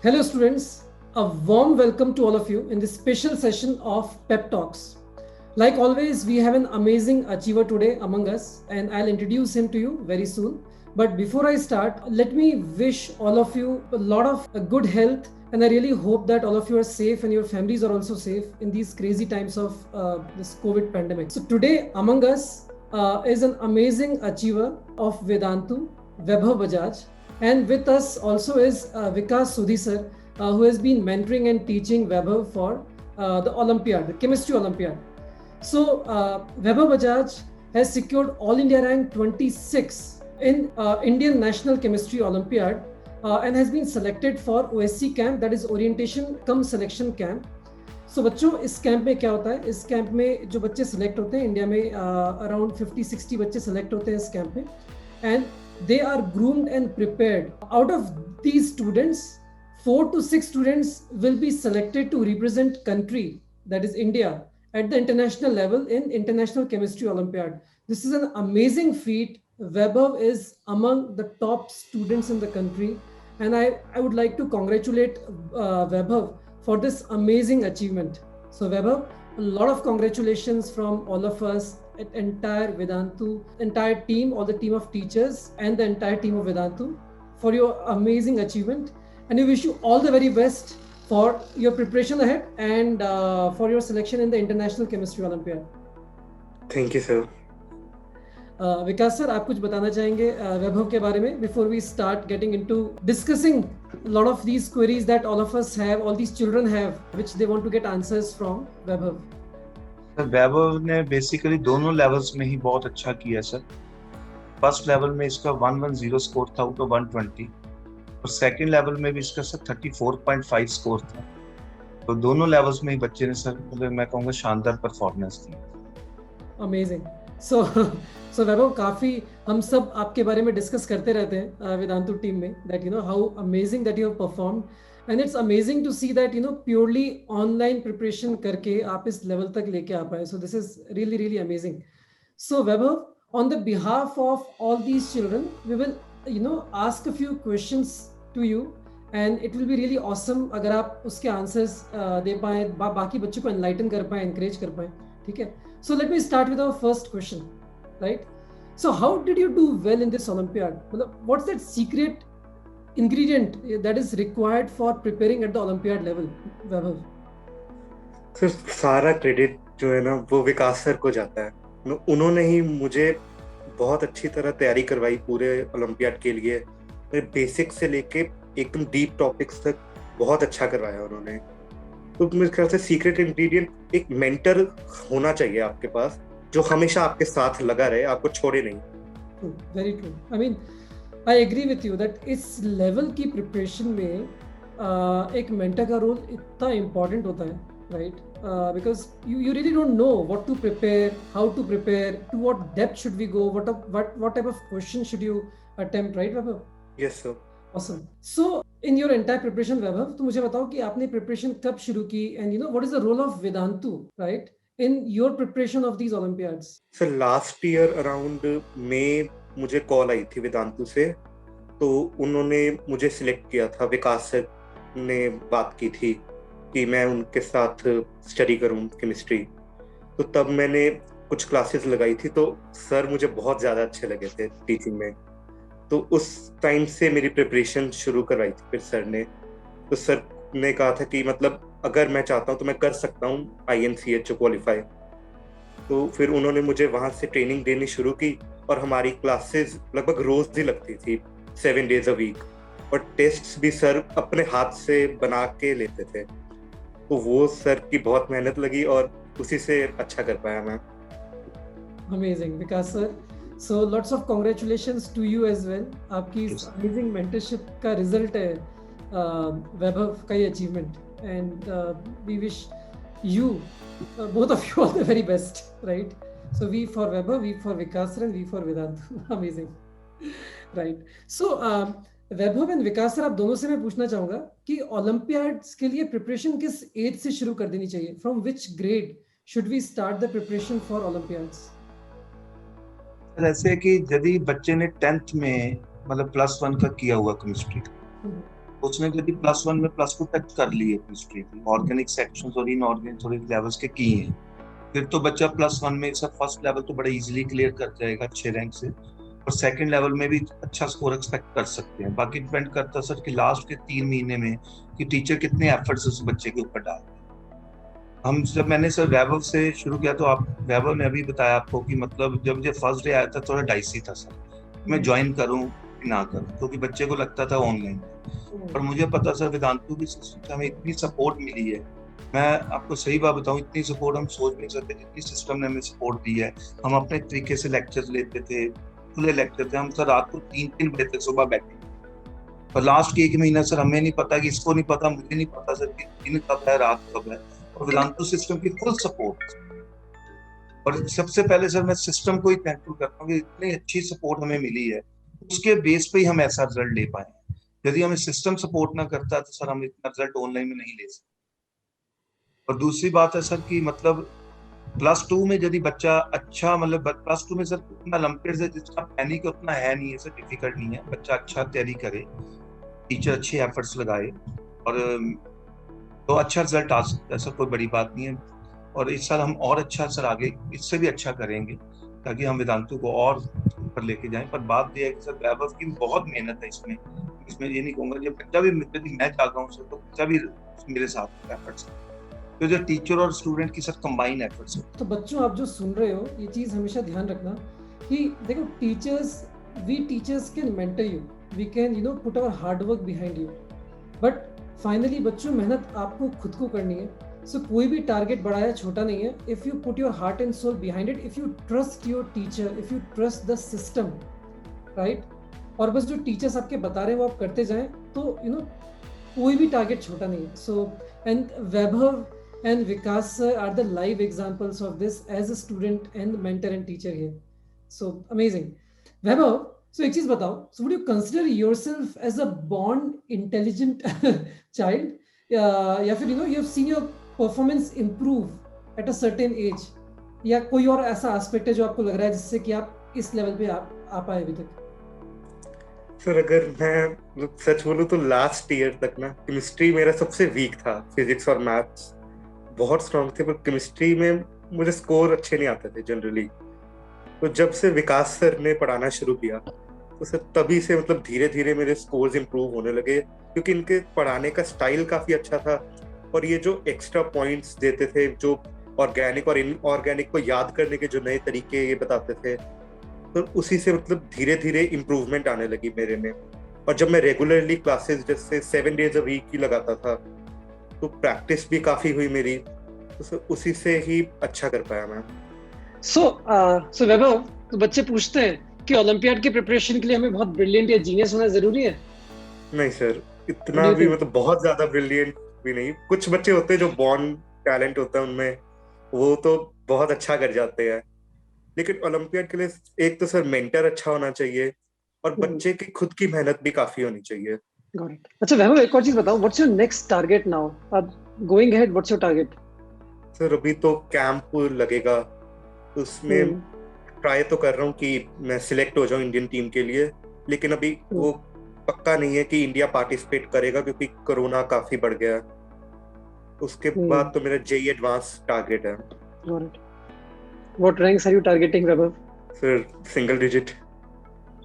Hello, students. A warm welcome to all of you in this special session of Pep Talks. Like always, we have an amazing achiever today among us, and I'll introduce him to you very soon. But before I start, let me wish all of you a lot of good health, and I really hope that all of you are safe and your families are also safe in these crazy times of this COVID pandemic. So, today among us is an amazing achiever of Vedantu, Vaibhav Bajaj. And with us also is Vikas Sudhi sir, who has been mentoring and teaching Vaibhav for the Olympiad, the Chemistry Olympiad. So Vaibhav Bajaj has secured All India rank 26 in Indian National Chemistry Olympiad and has been selected for OSC camp, that is Orientation Cum Selection Camp. So बच्चों इस camp में क्या होता है, इस camp में जो बच्चे सेलेक्ट होते हैं इंडिया में अराउंड 50-60 बच्चे सेलेक्ट होते हैं इस कैंप में, and they are groomed and prepared. Out of these students, 4 to 6 students will be selected to represent country, that is India, at the international level in International Chemistry Olympiad. This is an amazing feat. Vaibhav is among the top students in the country, and I would like to congratulate Vaibhav for this amazing achievement. So Vaibhav, a lot of congratulations from all of us, entire Vedantu, entire team, all the team of teachers and the entire team of Vedantu for your amazing achievement. And we wish you all the very best for your preparation ahead and for your selection in the International Chemistry Olympiad. Thank you, sir. Vikas sir, आप कुछ बताना चाहेंगे वैभव के बारे में before we start getting into discussing a lot of these queries that all of us have, all these children have, which they want to get answers from Vaibhav. वैभव ने basically दोनों levels में ही बहुत अच्छा किया सर। फर्स्ट लेवल में इसका 110 score था out of 120 और सेकंड लेवल में भी इसका सर 34.5 स्कोर था। तो दोनों लेवल्स में ही बच्चे ने सर मतलब मैं कहूँगा शानदार परफॉर्मेंस दी। अमेजिंग। सो वैभव, काफी हम सब आपके बारे में डिस्कस करते रहते हैं वेदांतु टीम में, that you know how amazing that you have performed, and it's amazing to see that you know purely online preparation करके आप इस लेवल तक लेके आ पाए. So this is really really amazing. So Vaibhav, on the behalf of all these children, we will ask a few questions to you, and it will be really awesome अगर आप उसके answers दे पाए, बाकी बच्चों को enlighten कर पाए, encourage कर पाए. ठीक है? So let me start with our first question, right? So how did you do well in this Olympiad? What's that secret ingredient that is required for preparing at the Olympiad level, Vaibhav? Sir सारा credit जो है ना वो विकास sir को जाता है. उन्होंने ही मुझे बहुत अच्छी तरह तैयारी करवाई पूरे ओलंपियाड के लिए. बेसिक से लेके एकदम डीप टॉपिक्स तक बहुत अच्छा करवाया उन्होंने. तो मेरे ख्याल से सीक्रेट इंग्रेडिएंट एक मेंटर होना चाहिए आपके पास, जो हमेशा आपके साथ लगा रहे, आपको छोड़े नहीं. Very true. I mean I agree with you that इस लेवल की प्रिपरेशन में एक मेंटर का रोल इतना इम्पोर्टेंट होता है, right? Because you really don't know what to prepare, how to prepare, to what depth should we go, what type of question should you attempt, right, Vaibhav? Yes, sir. Awesome. So in your entire preparation, Vaibhav, तो मुझे बताओ कि आपने preparation कब शुरू की, and what is the role of Vedantu, right, in your preparation of these Olympiads? So last year around May मुझे call आई थी वेदांतु से, तो उन्होंने मुझे सिलेक्ट किया था. विकास सर ने बात की थी कि मैं उनके साथ स्टडी करूं केमिस्ट्री. तो तब मैंने कुछ क्लासेस लगाई थी, तो सर मुझे बहुत ज़्यादा अच्छे लगे थे टीचिंग में. तो उस टाइम से मेरी प्रिपरेशन शुरू करवाई थी फिर सर ने. तो सर ने कहा था कि मतलब अगर मैं चाहता हूं तो मैं कर सकता हूं INCHO क्वालिफाई. तो फिर उन्होंने मुझे वहाँ से ट्रेनिंग देनी शुरू की और हमारी क्लासेस लगभग रोज ही लगती थी, 7 days a week. और टेस्ट्स भी सर अपने हाथ से बना के लेते थे. तो वो सर की बहुत मेहनत लगी और उसी से अच्छा कर पाया मैं. Amazing, Vikas sir. So lots of congratulations to you as well. आपकी इस amazing mentorship का result है वैभव का ये achievement, and we wish you both of you all the very best, right? So we for Vaibhav, we for Vikas sir, and we for Vedantu. Amazing, right? So Vaibhav and Vikas sir, आप दोनों से मैं पूछना चाहूंगा कि Olympiads के लिए preparation किस एज से शुरू कर देनी चाहिए? From which grade should we start the preparation for olympiads? जैसे कि यदि बच्चे ने 10th में मतलब +1 का किया हुआ केमिस्ट्री, उसने यदि +1 में +2 टच कर ली है केमिस्ट्री की, ऑर्गेनिक सेक्शंस और इनऑर्गेनिक थोड़े लेवल्स के किए हैं, फिर तो बच्चा +1 में सर फर्स्ट लेवल तो बड़ा इजीली क्लियर कर जाएगा अच्छे रैंक से, और सेकंड लेवल में भी अच्छा स्कोर एक्सपेक्ट कर सकते हैं। बाकी डिपेंड करता है सर कि लास्ट के 3 महीने में कि टीचर कितने एफर्ट्स उस बच्चे के ऊपर डालते हैं। हम जब मैंने सर वैभव से शुरू किया तो आप वैभव ने अभी बताया आपको कि मतलब जब मुझे फर्स्ट डे आया था थोड़ा डाइसी था सर, मैं ज्वाइन करूं कि ना करूं, क्योंकि बच्चे को लगता था ऑनलाइन, और मुझे पता सर वेदांतु की सिस्टम से हमें इतनी सपोर्ट मिली है, मैं आपको सही बात बताऊं, इतनी सपोर्ट हम सोच नहीं सकते जितनी सिस्टम ने हमें सपोर्ट दी है। हम अपने तरीके से लेक्चर्स लेते थे, खुले लेक्चर थे, हम सर रात को 3-3 बजे तक सुबह बैठे, और लास्ट के 1 महीना सर हमें नहीं पता, कि इसको नहीं पता, मुझे नहीं पता सर कि दिन कब है रात कब है, और वेदांतु सिस्टम की फुल सपोर्ट। और सबसे पहले सर मैं सिस्टम को ही थैंकफुल करता हूँ कि इतनी अच्छी सपोर्ट हमें मिली है, उसके बेस पे ही हम ऐसा रिजल्ट ले पाए। यदि हमें सिस्टम सपोर्ट ना करता तो सर हम इतना रिजल्ट ऑनलाइन में नहीं ले सकते। और दूसरी बात है सर कि मतलब +2 में यदि बच्चा अच्छा, मतलब +2 में सर उतना ओलंपियाड से जितना पैनिक उतना है नहीं है सर, डिफिकल्ट नहीं है, बच्चा अच्छा तैयारी करे, टीचर अच्छे एफर्ट्स लगाए, और तो अच्छा रिजल्ट आ सकता है सर, कोई बड़ी बात नहीं है। और इस साल हम और अच्छा सर आगे इससे भी अच्छा करेंगे, ताकि हम वेदांतु को और ऊपर लेके जाएं। पर बात यह है कि सर वैभव की बहुत मेहनत है इसमें, ये नहीं कहूंगा, जब बच्चा भी यदि मैं चाहता हूँ सर तो बच्चा भी मेरे साथ एफर्ट्स, तो जो टीचर और स्टूडेंट की सर कंबाइन एफर्ट्स है। तो बच्चों, आप जो सुन रहे हो ये चीज़ हमेशा ध्यान रखना कि देखो, we teachers can mentor you, we can put our hard work behind you, but finally बच्चों मेहनत आपको खुद को करनी है। सो कोई भी टारगेट बड़ा या छोटा नहीं है, if you put your heart and soul behind it, if you trust your teacher, if you trust the system, right, और बस जो टीचर्स आपके बता रहे हैं वो आप करते जाएं, तो कोई भी टारगेट छोटा नहीं है। So and Vaibhav and Vikas sir are the live examples of this as a student and mentor and teacher here. So amazing. Vaibhav, so एक चीज बताओ, so would you consider yourself as a born intelligent child, या फिर you have seen your performance improve at a certain age, या कोई और ऐसा aspect है जो आपको लग रहा है जिससे कि आप इस लेवल पे आप आ पाए अभी तक? सर अगर मैं सच बोलूं तो लास्ट ईयर तक ना केमिस्ट्री मेरा सबसे वीक था, फिजिक्स और मैथ्स बहुत स्ट्रांग थे, पर केमिस्ट्री में मुझे स्कोर अच्छे नहीं आते थे जनरली। तो जब से विकास सर ने पढ़ाना शुरू किया तो सर तभी से मतलब धीरे धीरे मेरे स्कोर्स इंप्रूव होने लगे, क्योंकि इनके पढ़ाने का स्टाइल काफी अच्छा था, और ये जो एक्स्ट्रा पॉइंट्स देते थे, जो ऑर्गेनिक और इनऑर्गेनिक को याद करने के जो नए तरीके ये बताते थे, तो उसी से मतलब धीरे धीरे इम्प्रूवमेंट आने लगी मेरे में। और जब मैं रेगुलरली क्लासेस जैसे 7 डेज अ वीक ही लगाता था, तो प्रैक्टिस भी काफी हुई मेरी, तो उसी से ही अच्छा कर पाया मैं। सो वैभव, तो बच्चे पूछते हैं कि ओलंपियाड की प्रिपरेशन के लिए हमें बहुत ब्रिलियंट या जीनियस होना जरूरी है? नहीं सर, इतना भी मतलब बहुत ज्यादा ब्रिलियंट भी नहीं। कुछ बच्चे होते हैं जो बॉर्न टैलेंट होता है उनमें, वो तो बहुत अच्छा कर जाते हैं, लेकिन ओलंपियाड के लिए एक तो सर मेंटर अच्छा होना चाहिए, और बच्चे की खुद की मेहनत भी काफी होनी चाहिए। अच्छा वैभव, एक और चीज बताओ, what's your next target now? Going ahead, what's your target? Sir अभी तो कैंप लगेगा, उसमें ट्राई तो कर रहा हूँ कि मैं सिलेक्ट हो जाऊँ इंडियन टीम के लिए, लेकिन अभी वो पक्का नहीं है कि इंडिया पार्टिसिपेट करेगा, क्योंकि कोरोना काफी बढ़ गया है। उसके बाद तो मेरा जेईई एडवांस टारगेट है। What ranks are you targeting, Vaibhav? Sir single digit.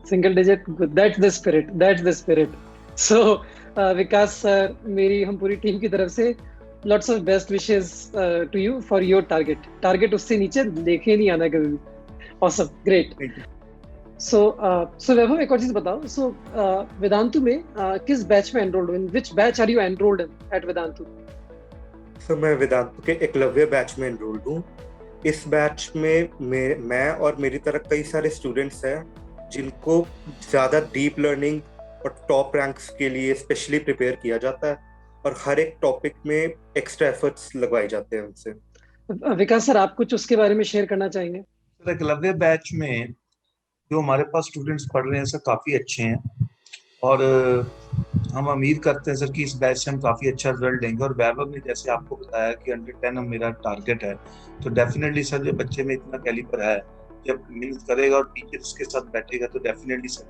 Single digit, that's the spirit, that's the spirit. So Vikas sir, मेरी हम पूरी टीम की तरफ से lots of best wishes to you for your target उससे नीचे देखे नहीं आना कभी भी। Awesome, great. So वैभव, एक और चीज बताओ, so वेदांतु में किस बैच में enrolled हो? Which batch are you enrolled in at Vedantu? Sir मैं वेदांतु के एकलव्य बैच में एनरोल्ड हूँ। इस बैच में मैं और मेरी तरह कई सारे स्टूडेंट्स हैं जिनको ज्यादा डीप लर्निंग और टॉप रैंक्स के लिए स्पेशली प्रिपेयर किया जाता है, और हर एक टॉपिक में एक्स्ट्रा एफर्ट्स लगवाए जाते हैं उनसे। विकास सर, आप कुछ उसके बारे में शेयर करना चाहेंगे? सर एकलव्य बैच में जो हमारे पास स्टूडेंट्स पढ़ रहे हैं सर काफी अच्छे हैं, और हम उम्मीद करते हैं सर कि इस बैच से हम काफी अच्छा रिजल्ट देंगे। और वैभव ने जैसे आपको बताया कि 110 मेरा टारगेट है, तो डेफिनेटली सर जो बच्चे में इतना कैलिबर है, जब मेहनत करेगा और टीचर्स के साथ बैठेगा तो डेफिनेटली सर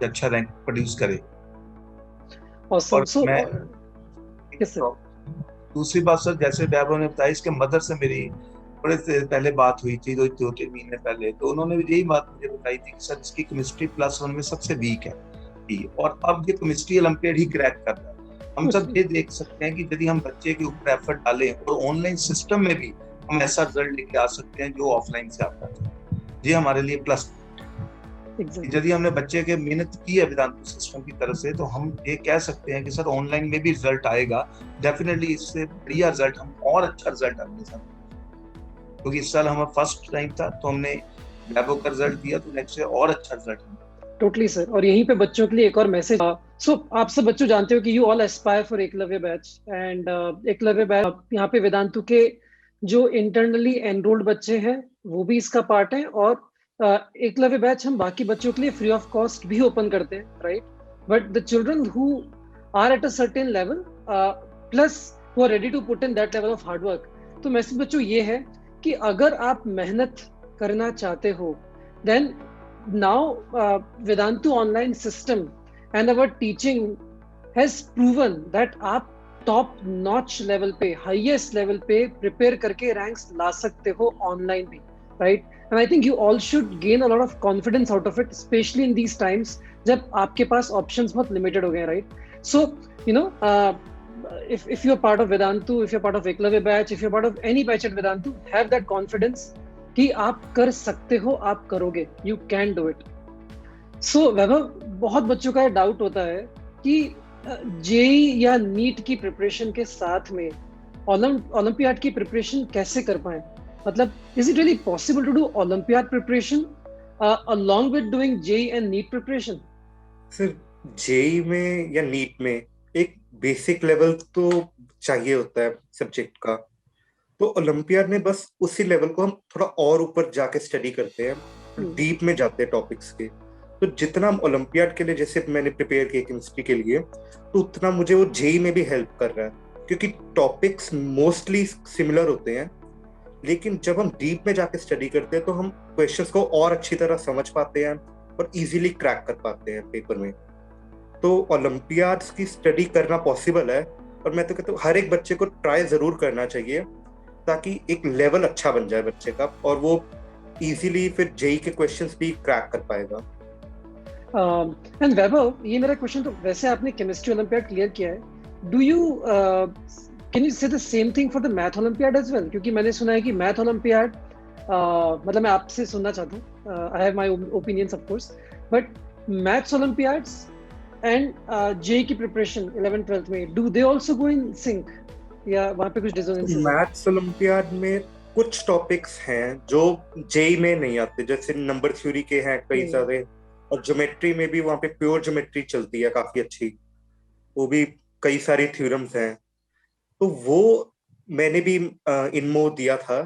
अच्छा रैंक प्रोड्यूस करेगा। Awesome. और So, मैं yes, sir. दूसरी बात सर, जैसे वैभव ने बताया, इसके मदर से मेरी थोड़े से पहले बात हुई थी, 2-3 महीने पहले, तो उन्होंने यही बात मुझे बताई थी कि सर इसकी केमिस्ट्री +1 में सबसे वीक है, और अब ये केमिस्ट्री ओलंपियाड ही क्रैक कर रहा है। हम सब ये देख सकते हैं कि यदि हम बच्चे के ऊपर एफर्ट डालें और ऑनलाइन सिस्टम में भी हम ऐसा रिजल्ट लेके आ सकते हैं जो ऑफलाइन से आता है, ये हमारे लिए प्लस। यदि हमने बच्चे के मेहनत की है वेदांतु सिस्टम की तरफ से, तो हम ये कह सकते हैं कि सर ऑनलाइन में भी रिजल्ट आएगा डेफिनेटली, इससे बढ़िया रिजल्ट, हम और अच्छा रिजल्ट आएंगे सर, क्योंकि इस साल हमारा फर्स्ट टाइम था तो हमने वैभव का रिजल्ट दिया, तो नेक्स्ट ईयर और अच्छा रिजल्ट आएगा। Totally sir. और यहीं पे बच्चों के लिए एक और मैसेज। सो आप सब बच्चों जानते हो कि you all Aspire for Eklavya batch, and Eklavya batch यहाँ पे वेदांतु के जो इंटरनली एनरोल्ड बच्चे हैं वो भी इसका पार्ट है, और एकलव्य बैच हम बाकी बच्चों के लिए फ्री ऑफ कॉस्ट भी ओपन करते हैं, right? But the children who are at a certain level plus who are ready to put in that level of hard work, तो मैसेज बच्चों ये है कि अगर आप मेहनत करना चाहते हो, then now Vedantu online system and our teaching has proven that आप top notch level पे, highest level पे prepare करके ranks ला सकते हो online भी, right? And I think you all should gain a lot of confidence out of it, especially in these times जब आपके पास options बहुत limited हो गए, right? So you know, if you're part of Vedantu, if you're part of Eklavya batch, if you're part of any batch at Vedantu, have that confidence कि आप कर सकते हो, आप करोगे, यू कैन डू इट। सो वैभव, बहुत बच्चों का डाउट होता है कि जेई या नीट की प्रिपरेशन के साथ में ओलंपियाड की प्रिपरेशन कैसे कर पाए? मतलब is it really possible to do olympiad preparation along with doing JEE and NEET preparation? Sir JEE में या नीट में एक बेसिक लेवल तो चाहिए होता है सब्जेक्ट का, तो ओलंपियाड में बस उसी लेवल को हम थोड़ा और ऊपर जाके स्टडी करते हैं, डीप में जाते हैं टॉपिक्स के। तो जितना हम ओलंपियाड के लिए, जैसे मैंने प्रिपेयर किया केमिस्ट्री के लिए, तो उतना मुझे वो जेई में भी हेल्प कर रहा है, क्योंकि टॉपिक्स मोस्टली सिमिलर होते हैं, लेकिन जब हम डीप में जाके स्टडी करते हैं तो हम क्वेश्चंस को और अच्छी तरह समझ पाते हैं और इजीली क्रैक कर पाते हैं पेपर में। तो ओलंपियाड्स की स्टडी करना पॉसिबल है, और मैं तो कहता हूँ हर एक बच्चे को ट्राई जरूर करना चाहिए, ताकि एक लेवल अच्छा बन जाए बच्चे का, और वो इजीली फिर जेई के क्वेश्चंस भी क्रैक कर पाएगा। एंड वैभव, ये मेरा क्वेश्चन, तो वैसे आपने केमिस्ट्री ओलंपियाड क्लियर किया है, do you can you say the same thing for the math olympiad as well? क्योंकि मैंने सुना है कि मैथ ओलंपियाड, मतलब मैं आपसे सुनना चाहता हूँ, I have my opinions of course, but maths olympiads and JEE की प्रिपरेशन 11th-12th में, do they also go in sync, या वहां पे कुछ डिसोनेंस है? मैथ्स ओलंपियाड में कुछ टॉपिक्स हैं जो जेई में नहीं आते, जैसे नंबर थ्योरी के हैं कई सारे, और ज्योमेट्री में भी वहाँ पे प्योर ज्योमेट्री चलती है काफी अच्छी, वो भी कई सारी थ्योरम्स हैं, तो वो मैंने भी इनमो दिया था।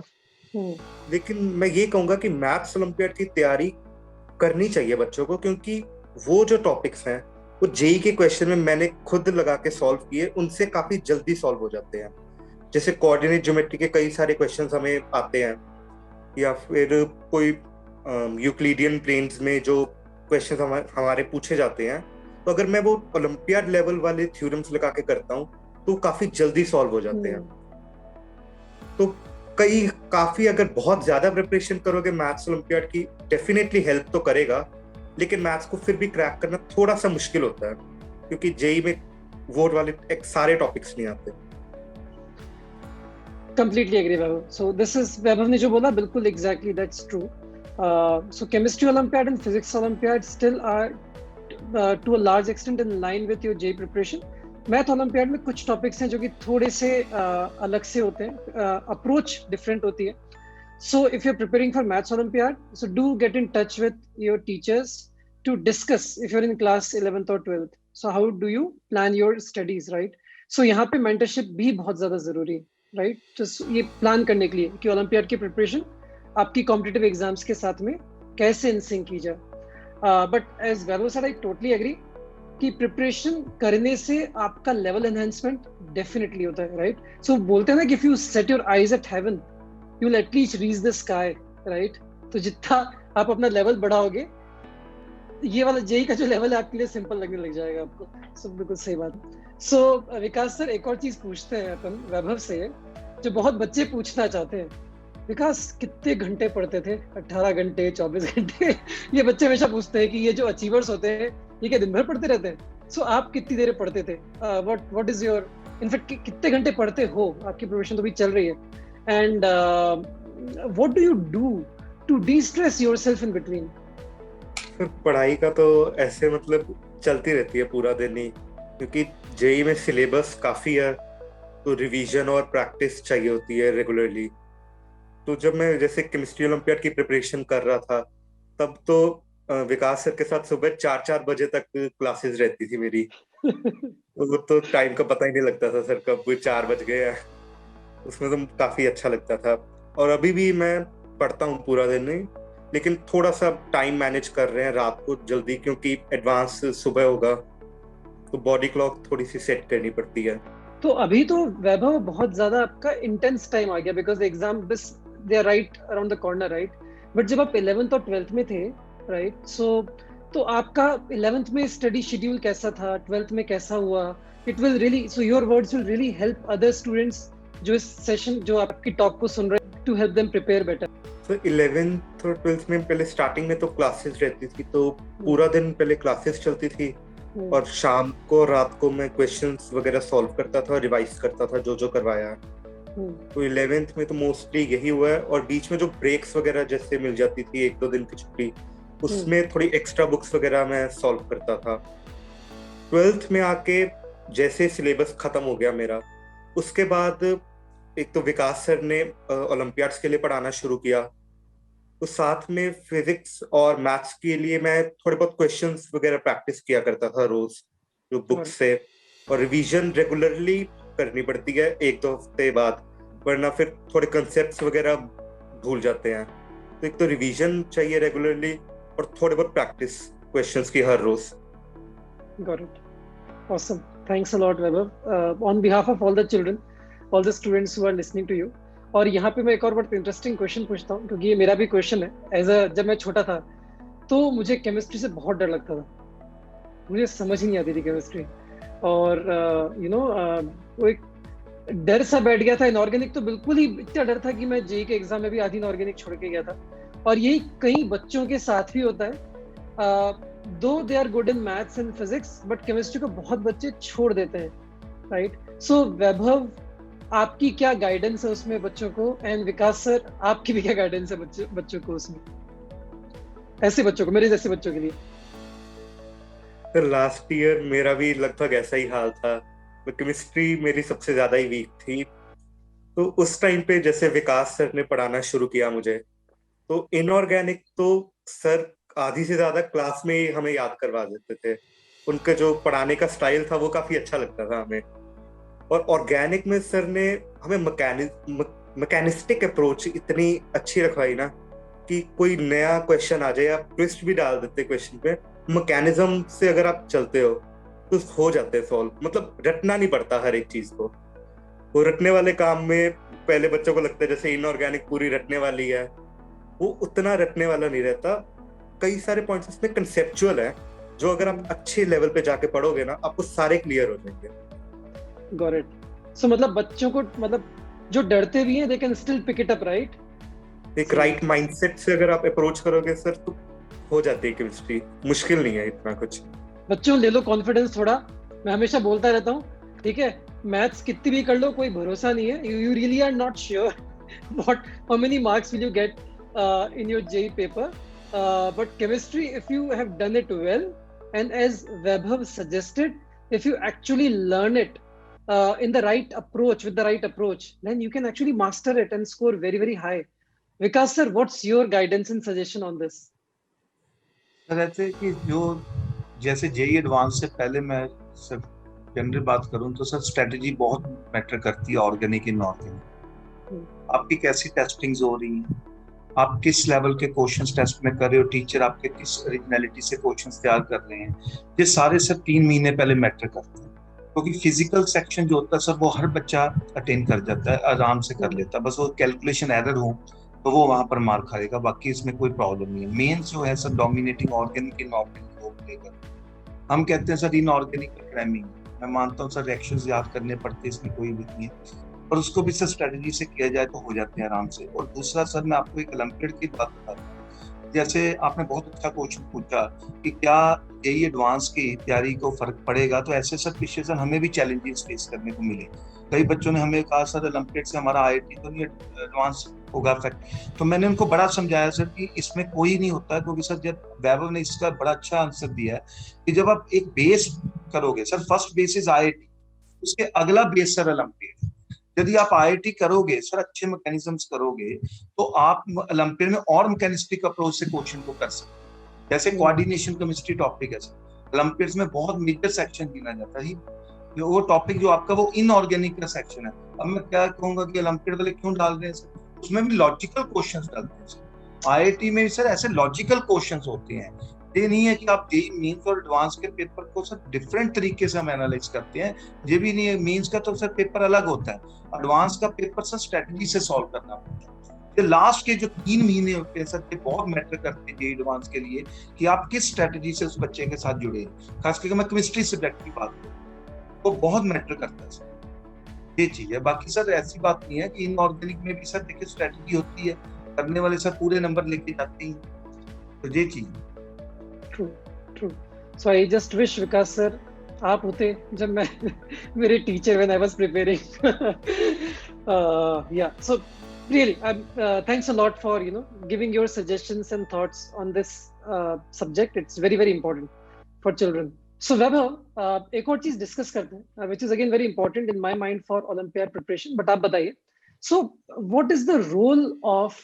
लेकिन मैं ये कहूंगा कि मैथ्स ओलंपियाड की तैयारी करनी चाहिए बच्चों को, क्योंकि वो जो टॉपिक्स हैं वो जेई के क्वेश्चन में मैंने खुद लगा के सॉल्व किए, उनसे काफी जल्दी सॉल्व हो जाते हैं। जैसे कोऑर्डिनेट ज्योमेट्री के कई सारे क्वेश्चंस हमें आते हैं, या फिर कोई यूक्लिडियन प्लेन्स में जो क्वेश्चंस हमारे पूछे जाते हैं, तो अगर मैं वो ओलंपियाड लेवल वाले थ्योरम्स लगा के करता हूँ तो काफी जल्दी सॉल्व हो जाते हैं। तो काफी अगर बहुत ज्यादा प्रिपरेशन करोगे मैथ्स ओलंपियाड की, डेफिनेटली हेल्प तो करेगा, लेकिन मैथ्स को फिर भी क्रैक करना थोड़ा सा मुश्किल होता है, क्योंकि जेई में वो वाले सारे टॉपिक्स नहीं आते। Completely agree, Vaibhav. So this is, Vaibhav ने जो बोला बिल्कुल exactly that's true. So chemistry Olympiad and physics Olympiad still are to a large extent in line with your JEE preparation. Math Olympiad में कुछ topics हैं जो कि थोड़े से अलग से होते हैं, approach different होती है. So if you're preparing for Maths Olympiad, so do get in touch with your teachers to discuss if you're in class 11th or 12th. So how do you plan your studies, right? So यहाँ पे mentorship भी बहुत ज़्यादा ज़रूरी है, right? तो ये plan करने के लिए कि ओलंपियाड की प्रिपरेशन आपकी कॉम्पिटिटिव एग्जाम्स के साथ में कैसे इन सिंक की जाए। But as Vaibhav sir, I totally agree कि प्रिपरेशन करने से आपका लेवल एनहांसमेंट डेफिनेटली होता है, राइट? सो बोलते हैं ना कि if you set your eyes at heaven you will at least reach the sky, right? तो जितना आप अपना लेवल बढ़ाओगे ये वाला जेई का जो लेवल है आपके लिए सिंपल लगने लग जाएगा आपको। सब बिल्कुल सही बात। सो विकास सर, एक और चीज पूछते हैं अपन वैभव से, जो बहुत बच्चे पूछना चाहते हैं। विकास कितने घंटे पढ़ते थे? 18 घंटे, 24 घंटे? ये बच्चे हमेशा पूछते हैं कि ये जो अचीवर्स होते हैं ये क्या दिन भर पढ़ते रहते हैं? सो आप कितनी देर पढ़ते थे? व्हाट इज योर, इनफैक्ट कितने घंटे पढ़ते हो? आपकी प्रोफेशन तो भी चल रही है। And what do you do to destress yourself in between? फिर पढ़ाई का तो ऐसे मतलब चलती रहती है पूरा दिन ही, क्योंकि जेई में सिलेबस काफी है, तो रिवीजन और प्रैक्टिस चाहिए होती है रेगुलरली। तो जब मैं जैसे केमिस्ट्री ओलंपियाड की प्रिपरेशन कर रहा था, तब तो विकास सर के साथ सुबह 4-4 बजे तक क्लासेस रहती थी मेरी। तो वो तो टाइम का पता ही नहीं लगता था, सर कब 4 बज गए हैं। उसमें तो काफी अच्छा लगता था। और अभी भी मैं पढ़ता हूँ पूरा दिन नहीं, लेकिन थोड़ा सा टाइम मैनेज कर रहे हैं रात को जल्दी, क्योंकि एडवांस सुबह होगा, तो बॉडी क्लॉक थोड़ी सी सेट करनी पड़ती है। तो अभी तो वैभव बहुत ज्यादा आपका इंटेंस टाइम आ गया, बिकॉज एग्जाम बस they are right around the corner, right? But जब आप 11th और 12th में थे, राइट, सो तो आपका 11th में स्टडी शेड्यूल कैसा था? 12th में कैसा हुआ? It will really, so your words will really help other students जो इस सेशन, जो आपकी टॉक को सुन रहे हैं, to help them prepare better. तो 11th और 12th में पहले स्टार्टिंग में तो क्लासेस रहती थी, तो पूरा दिन पहले क्लासेस चलती थी, और शाम को रात को मैं क्वेश्चंस वगैरह सॉल्व करता था, रिवाइज करता था जो जो करवाया है। तो 11th में तो मोस्टली यही हुआ है, और बीच में जो ब्रेक्स वगैरह जैसे मिल जाती थी 1-2 दिन की छुट्टी, उसमें थोड़ी एक्स्ट्रा बुक्स वगैरह मैं सॉल्व करता था। 12th में आके जैसे सिलेबस खत्म हो गया मेरा, उसके बाद एक तो विकास सर ने ओलंपियाड्स के लिए पढ़ाना शुरू किया, तो साथ में फिजिक्स और मैथ्स के लिए मैं थोड़े बहुत क्वेश्चंस वगैरह प्रैक्टिस किया करता था रोज, जो बुक से, और रिवीजन रेगुलरली करनी पड़ती है 1-2 हफ्ते बाद, वरना फिर थोड़े कंसेप्ट्स वगैरह भूल जाते हैं। तो एक तो रिवीजन चाहिए रेगुलरली, और थोड़े बहुत प्रैक्टिस क्वेश्चंस की हर रोज। Got it. Awesome. Thanks a lot, Vaibhav. On behalf of all the children, all the students who are listening to you. और यहाँ पे मैं एक और बहुत इंटरेस्टिंग क्वेश्चन पूछता हूँ, क्योंकि ये मेरा भी क्वेश्चन है। जब मैं छोटा था तो मुझे केमिस्ट्री से बहुत डर लगता था, मुझे समझ ही नहीं आती थी केमिस्ट्री। और वो एक डर सा बैठ गया था। इनऑर्गेनिक तो बिल्कुल ही इतना डर था कि मैं जेई के एग्जाम में भी आधी इनऑर्गेनिक छोड़ के गया था। और यही कई बच्चों के साथ भी होता है। Though they are good in maths and physics, but chemistry को बहुत बच्चे छोड़ देते हैं, राइट? सो वैभव, आपकी क्या गाइडेंस है उसमें बच्चों को? एंड विकास सर, आपकी भी क्या गाइडेंस है बच्चों को उसमें, ऐसे बच्चों को, मेरे जैसे बच्चों के लिए? फिर लास्ट ईयर मेरा भी लगभग ऐसा ही हाल था। केमिस्ट्री मेरी सबसे ज्यादा ही वीक थी। तो उस टाइम पे जैसे विकास सर ने पढ़ाना शुरू किया मुझे, तो इनऑर्गेनिक तो सर आधी से ज्यादा क्लास में ही हमें याद करवा देते थे। उनका जो पढ़ाने का स्टाइल था वो काफी अच्छा लगता था हमें। और ऑर्गेनिक में सर ने हमें मैकेनिस्टिक अप्रोच इतनी अच्छी रखवाई ना, कि कोई नया क्वेश्चन आ जाए, आप ट्विस्ट भी डाल देते क्वेश्चन पे, मैकेनिज्म से अगर आप चलते हो तो हो जाते हैं सॉल्व। मतलब रटना नहीं पड़ता हर एक चीज को। वो रटने वाले काम में पहले बच्चों को लगता है जैसे इनऑर्गेनिक पूरी रटने वाली है, वो उतना रटने वाला नहीं रहता। कई सारे पॉइंट्स इसमें कंसेप्चुअल है, जो अगर आप अच्छे लेवल पे जाके पढ़ोगे ना, आपको सारे क्लियर हो जाएंगे। Got it. So मतलब बच्चों को, मतलब जो डरते भी हैं, they can still pick it up, right? एक राइट माइंडसेट से अगर आप अप्रोच करोगे सर, तो हो जाती है केमिस्ट्री। मुश्किल नहीं है इतना कुछ। बच्चों ले लो कॉन्फिडेंस थोड़ा। मैं हमेशा बोलता रहता हूँ, ठीक है, मैथ्स कितनी भी कर लो कोई भरोसा नहीं है। You really are not sure what how many marks will you get in your JEE paper, but chemistry, if you have done it well, and as Vaibhav suggested, if you actually learn it in the right approach, with the right approach, then you can actually master it and score very, very high. Vikas sir, what's your guidance and suggestion on this? Sir ऐसे कि जो जैसे JEE advance से पहले मैं sir general बात करूं तो सर स्ट्रेटजी बहुत मैटर करती है, ऑर्गेनिक इनऑर्गेनिक। आपकी कैसी टेस्टिंग्स हो रही हैं, आप किस लेवल के क्वेश्चंस टेस्ट में कर रहे हो, टीचर आपके किस ओरिजिनलिटी से क्वेश्चंस तैयार कर रहे हैं, ये सारे सर 3 महीने पहले मैटर करते हैं। क्योंकि फिजिकल सेक्शन जो होता है सर वो हर बच्चा अटेंड कर जाता है, आराम से कर लेता है, बस वो कैलकुलेशन एरर हो तो वो वहां पर मार खाएगा, बाकी इसमें कोई प्रॉब्लम नहीं है। मेंस जो है सर डोमिनेटिंग ऑर्गेनिक इनऑर्गेनिक दो लेकर। हम कहते हैं सर इनऑर्गेनिक प्रोग्रामिंग, मैं मानता हूँ सर रिएक्शंस याद करने पड़ते हैं, इसमें कोई भी नहीं है, और उसको भी सर स्ट्रेटजी से किया जाए तो हो जाते हैं आराम से। और दूसरा सर मैं आपको एक ओलंपियाड की बात बताता हूँ। जैसे आपने बहुत अच्छा क्वेश्चन पूछा कि क्या यही एडवांस की तैयारी को फर्क पड़ेगा, तो ऐसे सर पिछले सर हमें भी चैलेंजेस फेस करने को मिले। कई बच्चों ने हमें कहा सर ओलंपियाड से हमारा आईआईटी तो नहीं एडवांस होगा इफेक्ट, तो मैंने उनको बड़ा समझाया सर कि इसमें कोई नहीं होता है, क्योंकि सर जब वैभव ने इसका बड़ा अच्छा आंसर दिया है कि जब आप एक बेस करोगे sir, first base is IIT, उसके अगला बेस सर ओलंपियाड। यदि आप आईआईटी करोगे सर, अच्छे मैकेनिज्म्स करोगे, तो आप ओलंपियाड में और मैकेनिस्टिक अप्रोच से क्वेश्चन को कर सकते हैं। जैसे कोऑर्डिनेशन केमिस्ट्री टॉपिक है सर, ओलंपियाड में बहुत मेजर सेक्शन गिना जाता है, वो टॉपिक जो आपका वो इनऑर्गेनिक का सेक्शन है। अब मैं क्या कहूंगा कि ओलंपियाड वाले क्यों डाल रहे हैं सर, उसमें भी लॉजिकल क्वेश्चंस डालते हैं सर। आईआईटी में सर ऐसे लॉजिकल क्वेश्चंस होते हैं, ये नहीं है कि आप जेईई मेंस और एडवांस के पेपर को सर डिफरेंट तरीके से हम एनालाइज करते हैं। ये भी नहीं है, मेंस का तो सर पेपर अलग होता है, एडवांस का पेपर सर स्ट्रेटजी से सॉल्व करना पड़ता है। ये लास्ट के जो 3 महीने होते हैं सर, ये बहुत मैटर करते हैं जेईई एडवांस के लिए कि आप किस स्ट्रेटजी से उस बच्चे के साथ जुड़े हैं। खास करके मैं केमिस्ट्री सब्जेक्ट की बात करूँ तो बहुत मैटर करता है सर, ये चीज है। बाकी सर ऐसी बात नहीं है कि इनऑर्गेनिक में भी सर देखिए स्ट्रेटजी होती है, करने वाले सर पूरे नंबर लेके जाते हैं, तो ये चीज। True true. So I just wish Vikas sir आप होते जब मैं मेरे teacher when I was preparing. या सो really thanks a lot for giving your suggestions and thoughts on this subject. It's very very important for children. So Vaibhav, एक और चीज discuss करते हैं which is again very important in my mind for Olympiad preparation, but आप बताइए, so what is the role of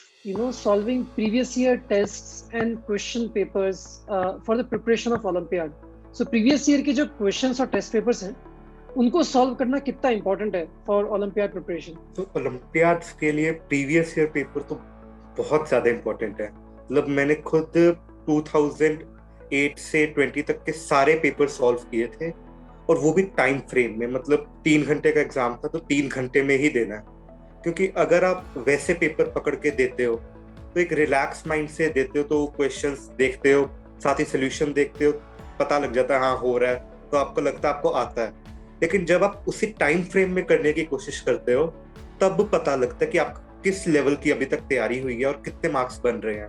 solving previous year tests and question papers for the preparation of Olympiad? So previous year के जो questions और test papers हैं उनको solve करना कितना important है फॉर ओलंपियाड प्रिपरेशन? तो ओलंपियाड्स के लिए प्रीवियस ईयर पेपर तो बहुत ज्यादा इंपॉर्टेंट है। मतलब मैंने खुद 2008 से 20 तक के सारे पेपर सॉल्व किए थे, और वो भी टाइम फ्रेम में। मतलब 3 घंटे का एग्जाम था तो 3 घंटे में ही देना है, क्योंकि अगर आप वैसे पेपर पकड़ के देते हो तो एक रिलैक्स माइंड से देते हो, तो क्वेश्चंस देखते हो, साथ ही सोल्यूशन देखते हो, पता लग जाता है हाँ हो रहा है, तो आपको लगता है आपको आता है। लेकिन जब आप उसी टाइम फ्रेम में करने की कोशिश करते हो तब पता लगता है कि आप किस लेवल की अभी तक तैयारी हुई है और कितने मार्क्स बन रहे हैं।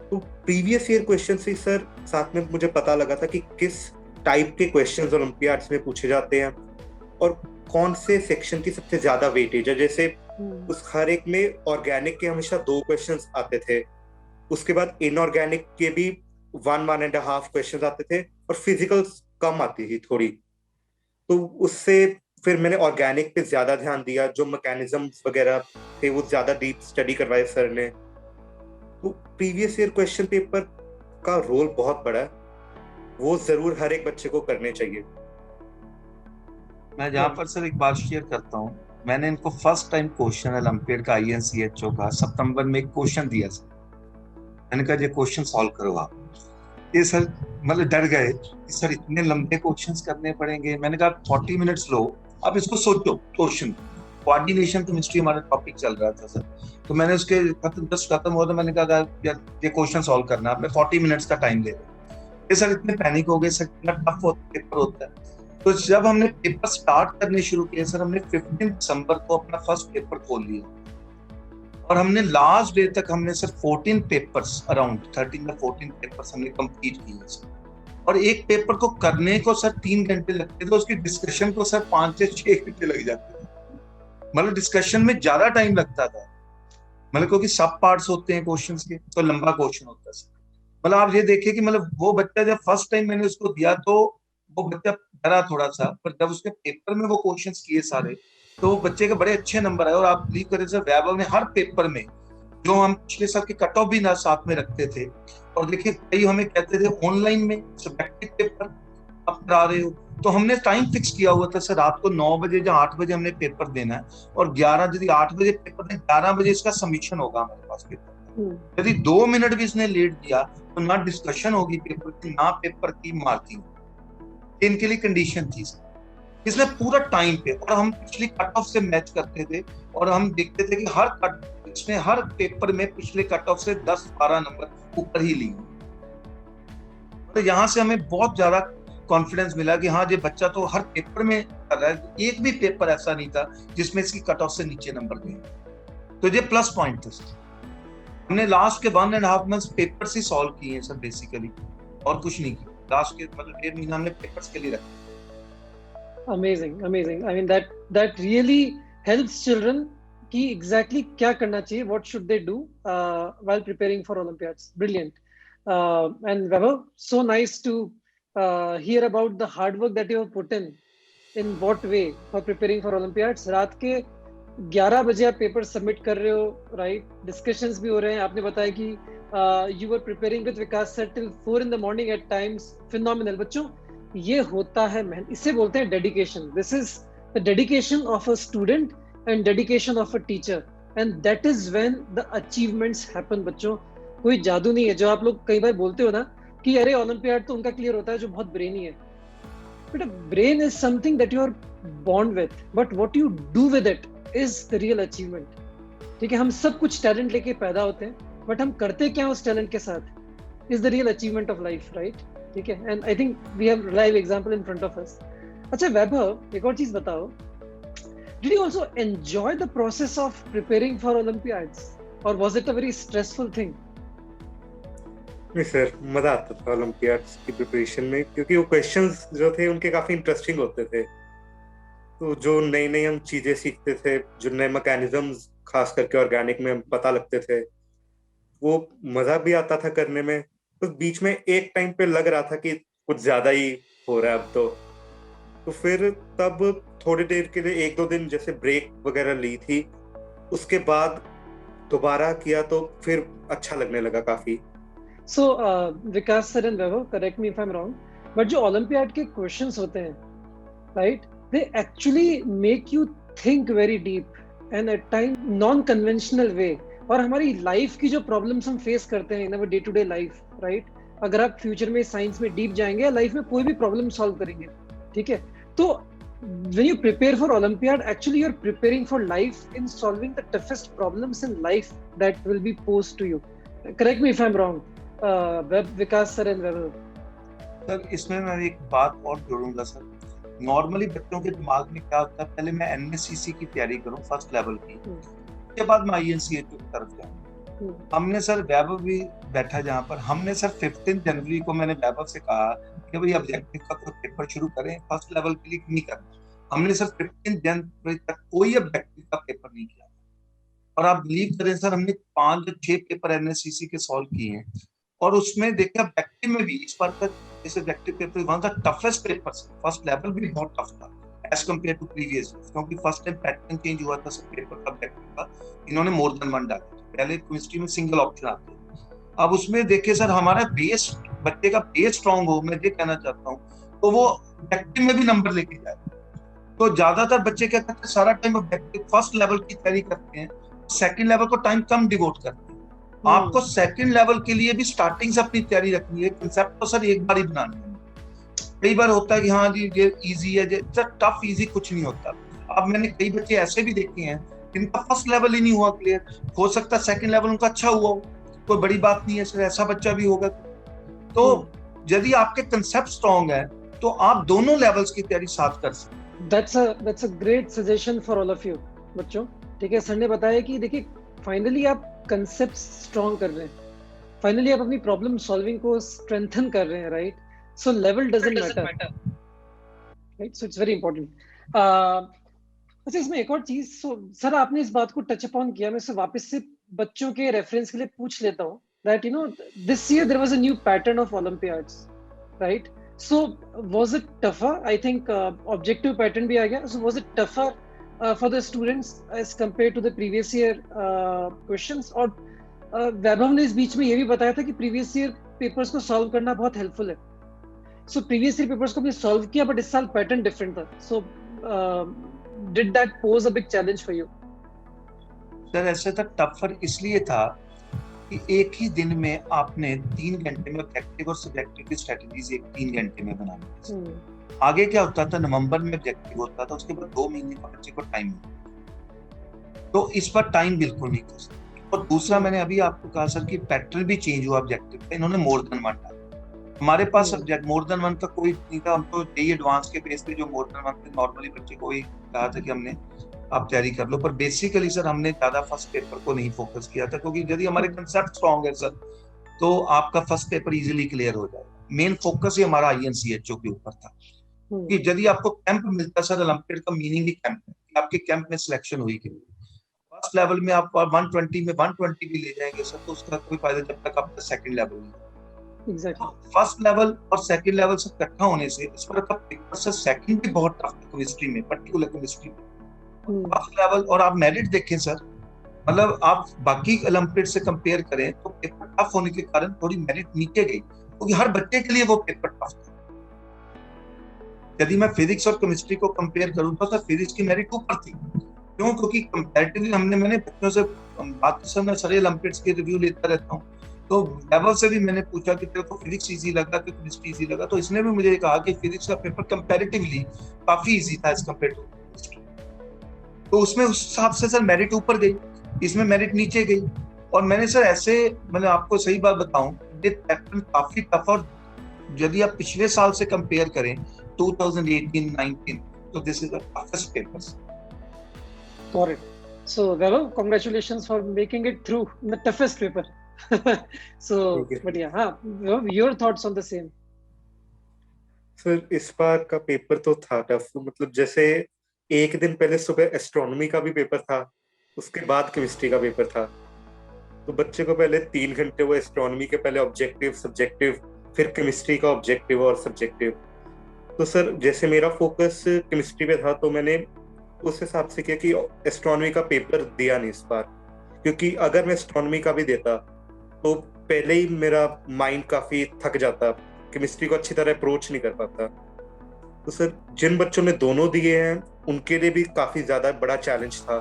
तो प्रीवियस ईयर क्वेश्चन से सर साथ में मुझे पता लगा था कि किस टाइप के क्वेश्चंस ओलंपियाड्स में पूछे जाते हैं और कौन से सेक्शन की सबसे ज्यादा वेटेज है। जैसे उस हर एक में ऑर्गेनिक के हमेशा 2 क्वेश्चंस आते थे, उसके बाद इनऑर्गेनिक के भी 1.5 क्वेश्चंस आते थे, और फिजिकल कम आती थी थोड़ी। तो उससे फिर मैंने ऑर्गेनिक पे ज्यादा ध्यान दिया, जो मैकेनिज्म्स वगैरह थे वो ज्यादा डीप स्टडी करवाए सर ने। तो प्रीवियस ईयर क्वेश्चन पेपर का रोल बहुत बड़ा है, वो जरूर हर एक बच्चे को करने चाहिए। मैं यहाँ पर सर एक बात शेयर करता हूँ, मैंने इनको फर्स्ट टाइम क्वेश्चन ओलंपियाड का INCHO का सितंबर में एक क्वेश्चन दिया सर। मैंने कहा ये क्वेश्चन सॉल्व करो आप। ये सर मतलब डर गए कि सर इतने लंबे क्वेश्चंस करने पड़ेंगे। मैंने कहा 40 मिनट्स लो, आप इसको सोचो। क्वेश्चन कोऑर्डिनेशन केमिस्ट्री हमारा टॉपिक चल रहा था सर, तो मैंने उसके जस्ट खत्म हुआ तो मैंने कहा यार ये क्वेश्चन सॉल्व करना, आपने 40 मिनट्स का टाइम ले लो। ये सर इतने पैनिक हो गए सर, इतना टफ पेपर होता है। तो जब हमने पेपर स्टार्ट करने शुरू किए सर, हमने 15 दिसंबर को अपना फर्स्ट पेपर खोल लिया, और हमने लास्ट डे तक हमने सर 14 पेपर्स, अराउंड 13 या 14 पेपर्स हमने कंप्लीट किए सर। और एक पेपर को करने को सर 3 घंटे लगते थे, उसकी डिस्कशन को सर 5 से 6 घंटे लग जाते थे। मतलब डिस्कशन में ज्यादा टाइम लगता था, मतलब क्योंकि सब पार्ट्स होते हैं क्वेश्चंस के, तो लंबा क्वेश्चन होता है। मतलब आप ये देखिए कि मतलब वो बच्चा जब फर्स्ट टाइम मैंने उसको दिया तो वो बच्चा डरा थोड़ा सा, पर जब उसके पेपर में वो क्वेश्चंस किए सारे तो बच्चे के बड़े अच्छे नंबर आए। और आप बिलीव करें सर, वैभव ने हर पेपर में, जो हम पिछले साल के कट ऑफ भी ना साथ में रखते थे, और देखिए कई हमें कहते थे ऑनलाइन में सब्जेक्टिव पेपर आप करा रहे हो, तो हमने टाइम फिक्स किया हुआ था सर, रात को 9 बजे या 8 बजे हमने पेपर देना है, और 11 यदि 8 बजे पेपर दें, 11 बजे इसका सबमिशन होगा हमारे पास पेपर। यदि 2 मिनट भी इसने लेट दिया तो ना डिस्कशन होगी पेपर की, ना पेपर की मार्किंग। इनके लिए कंडीशन थी इसने पूरा टाइम पे, और हम पिछली कट ऑफ से मैच करते थे, और हम देखते थे कि इसने हर पेपर में पिछले कट ऑफ से 10-12 नंबर ऊपर ही लिए। तो यहाँ से हमें बहुत ज्यादा कॉन्फिडेंस मिला कि हाँ ये बच्चा तो हर पेपर में कर रहा है, एक भी पेपर ऐसा नहीं था जिसमें इसकी कट ऑफ से नीचे नंबर गए, तो ये प्लस पॉइंट था। हमने लास्ट के 1.5 मंथ्स पेपर से सॉल्व किए हैं सर बेसिकली, और कुछ नहीं किया। लास्ट के मतलब 1.5 महीना हमने पेपर्स के लिए रखा। Amazing amazing, I mean that really helps children कि एग्जैक्टली क्या करना चाहिए, what should they do while preparing for olympiads. Brilliant. And Vaibhav, so nice to hear about the hard work that you have put in what way for preparing for Olympiads। रात के 11 बजे आप paper submit कर रहे हो, right? Discussions भी हो रहे हैं। आपने बताया कि you were preparing with Vikas sir till 4 in the morning at times। phenomenal। बच्चों, ये होता है इसे बोलते हैं dedication. This is the dedication of a student and dedication of a teacher, and that is when the achievements happen. बच्चों, कोई जादू नहीं है। जो आप लोग कई बार बोलते हो ना कि अरे ओलंपियाड तो उनका क्लियर होता है जो बहुत ब्रेनी है, but brain is something that you are born with, but what you do with it is the real achievement. ठीक है, हम सब कुछ टैलेंट लेके पैदा होते हैं, बट हम करते क्या उस टैलेंट के साथ is the real achievement of life, right? ठीक है, and I think we have live example in front of us. अच्छा वैभव, एक और चीज बताओ, did you also enjoy the process of preparing for olympiads, और was it a very stressful thing? नहीं sir, मजा आता था ओलंपियाड्स की प्रिपरेशन में, क्योंकि वो क्वेश्चंस जो थे उनके काफी इंटरेस्टिंग होते थे। तो जो नई नई हम चीजें सीखते थे, जो नए मैकेनिज्म्स खास करके ऑर्गेनिक में हम पता लगते थे, वो मजा भी आता था करने में। तो बीच में एक टाइम पे लग रहा था कि कुछ ज्यादा ही हो रहा है अब तो फिर तब थोड़ी देर के लिए 1-2 दिन जैसे ब्रेक वगैरह ली थी, उसके बाद दोबारा किया तो फिर अच्छा लगने लगा काफी। So, Vikas sir and Vaibhav, correct me if I'm wrong, but जो Olympiad के questions होते हैं, right? They actually make you think very deep and at times non-conventional way. और हमारी life की जो problems हम face करते हैं in our day-to-day life, right? अगर आप future में science में deep जाएंगे, life में कोई भी problem solve करेंगे, ठीक है? तो when you prepare for Olympiad, actually you're preparing for life in solving the toughest problems in life that will be posed to you. Correct me if I'm wrong. Vikas sir and Vaibhav sir, इसमें मैं एक बात और जोड़ूंगा sir. Normally बच्चों के दिमाग में क्या होता है, पहले मैं एनएससीसी की तैयारी करूं फर्स्ट लेवल की, उसके बाद मैं आईएनसीए की तरफ जाऊं। हमने सर, वैभव भी बैठा जहां पर, हमने सर 15 जनवरी को मैंने वैभव से कहा कि भाई ऑब्जेक्टिव का कोई पेपर शुरू करें, फर्स्ट लेवल के लिए नहीं करना। हमने सर 15 जनवरी तक कोई ऑब्जेक्टिव का पेपर नहीं किया, और आप बिलीव करें सर, हमने 5-6 पेपर एनएससीसी के सॉल्व किए हैं। और उसमें देखिए ऑब्जेक्टिव में भी इस बार तक जैसे objective paper one of the toughest papers, first level भी बहुत टफ था एज कंपेयर टू प्रीवियस, क्योंकि फर्स्ट टाइम पैटर्न चेंज हुआ था सब पेपर का ऑब्जेक्टिव का। इन्होंने मोर देन 1 डाला, पहले केमिस्ट्री में सिंगल ऑप्शन आते हैं। अब उसमें देखिए सर, हमारा बेस, बच्चे का बेस स्ट्रांग हो, मैं ये कहना चाहता हूँ, तो वो ऑब्जेक्टिव में भी नंबर लेके जाए। तो ज्यादातर बच्चे क्या करते हैं, सारा टाइम ऑब्जेक्टिव फर्स्ट लेवल की तैयारी करते हैं, सेकंड लेवल को टाइम कम डिवोट करते हैं। आपको सेकंड लेवल के लिए भी स्टार्टिंग से अपनी तैयारी रखनी है। कंसेप्ट तो सर एक बार ही बनानी है। कई बार होता है कि हाँ जी ये इजी है, टफ इजी कुछ नहीं होता। अब मैंने कई बच्चे ऐसे भी देखे हैं जिनका फर्स्ट लेवल ही नहीं हुआ क्लियर, हो सकता है सेकंड लेवल उनका अच्छा हुआ हो, कोई बड़ी बात नहीं है सर, ऐसा बच्चा भी होगा। तो यदि आपके कंसेप्ट स्ट्रॉन्ग है तो आप दोनों लेवल्स की तैयारी साथ कर सकते। That's a great suggestion for all of you बच्चों। ठीक है, सर ने बताया कि देखिए फाइनली आप कंसेप्ट स्ट्रॉन्ग कर रहे हैं, फाइनली आप अपनी प्रॉब्लम सॉल्विंग को स्ट्रेंथन कर रहे हैं, right? So level doesn't matter, right? So it's very important. अच्छा, इसमें एक और चीज, सर आपने इस बात को टच अपॉन किया, मैं वापस से बच्चों के रेफरेंस के लिए पूछ लेता हूँ that you know this year there was a new pattern of olympiads, right? So was it tougher? I think objective pattern भी आ गया. So was it tougher for the students as compared to the previous year questions? और वैभव ने इस बीच में ये भी बताया था कि previous year papers को solve करना बहुत helpful है. So previous year papers को भी solve किया, but इस साल pattern different था. So did that pose a big challenge for you? Sir ऐसे था, टफर इसलिए था कि एक ही दिन में आपने 3 घंटे में ऑब्जेक्टिव और सब्जेक्टिव की स्ट्रेटजीज 3 घंटे में बनानी। आगे क्या होता था, नवंबर में ऑब्जेक्टिव होता था, उसके बाद 2 महीने का बच्चे को टाइम मिलता, तो इस पर टाइम बिल्कुल नहीं कर सकते। और दूसरा, मैंने अभी आपको कहा सर कि पैटर्न भी चेंज हुआ ऑब्जेक्टिव का, इन्होंने मोर देन 1 डाला। हमारे पास सब्जेक्ट मोर देन वन का कोई नहीं था। हम तो यही एडवांस के बेस पे जो मोर देन वन पे नॉर्मली बच्चे को ही कहा था कि हमने आप तैयारी कर लो, पर बेसिकली सर हमने ज्यादा फर्स्ट पेपर को नहीं फोकस किया था, क्योंकि यदि हमारे कंसेप्ट स्ट्रॉन्ग है सर तो आपका फर्स्ट पेपर इजीली क्लियर हो जाएगा। मेन फोकस ही हमारा INCHO के ऊपर था कि यदि आपको कैंप मिलता सर, ओलंपियाड का मीनिंग ही कैंप है, आपके कैंप में सिलेक्शन हुई कि फर्स्ट लेवल में आप 120 में 120 भी ले जाएंगे सर तो उसका कोई फायदा जब तक आपका सेकंड लेवल नहीं। एग्जैक्टली फर्स्ट लेवल और सेकंड लेवल से इकट्ठा होने से इस पर का पेपर सर सेकंड भी बहुत टफ है केमिस्ट्री में, पर्टिकुलर केमिस्ट्री में। फर्स्ट लेवल और आप मेरिट देखें सर, मतलब आप बाकी ओलंपियाड से कंपेयर करें तो पेपर टफ होने के कारण थोड़ी मेरिट नीचे गई, क्योंकि हर बच्चे के लिए वो पेपर टफ था। यदि मैं फिजिक्स और केमिस्ट्री को कंपेयर करूं तो सर फिजिक्स की मेरिट ऊपर थी। क्यों? क्योंकि कंपैरेटिवली मैंने बच्चों से बात तो सर मैं सारे ओलंपियाड्स के रिव्यू लेता रहता हूँ, तो लेवल से भी मैंने पूछा कि तेरे को फिजिक्स इजी लगा कि केमिस्ट्री इजी लगा, तो इसने भी मुझे कहा कि फिजिक्स का पेपर कंपैरेटिवली काफी इजी था एज कंपेयर टू केमिस्ट्री। तो उसमें उस हिसाब से सर मेरिट ऊपर गई, इसमें मेरिट नीचे गई। और मैंने सर ऐसे, मैंने आपको सही बात बताऊं, ये पैटर्न काफी टफ, और यदि आप पिछले साल से कंपेयर करें 2018-19 तो this is the toughest paper. Got it. So, Vaibhav, congratulations for making it through in the toughest paper. So, but yeah, Vaibhav, your thoughts on the same? Sir इस बार का पेपर तो था टफ, मतलब जैसे एक दिन पहले सुबह एस्ट्रोनॉमी का भी पेपर था, उसके बाद केमिस्ट्री का पेपर था। तो बच्चे को पहले 3 घंटे वो एस्ट्रोनॉमी के पहले ऑब्जेक्टिव सब्जेक्टिव, फिर केमिस्ट्री का ऑब्जेक्टिव और सब्जेक्टिव। तो सर जैसे मेरा फोकस केमिस्ट्री पे था तो मैंने उस हिसाब से किया कि एस्ट्रोनॉमी का पेपर दिया नहीं इस बार, क्योंकि अगर मैं एस्ट्रोनॉमी का भी देता तो पहले ही मेरा माइंड काफी थक जाता, केमिस्ट्री को अच्छी तरह अप्रोच नहीं कर पाता। तो सर जिन बच्चों ने दोनों दिए हैं उनके लिए भी काफी ज्यादा बड़ा चैलेंज था।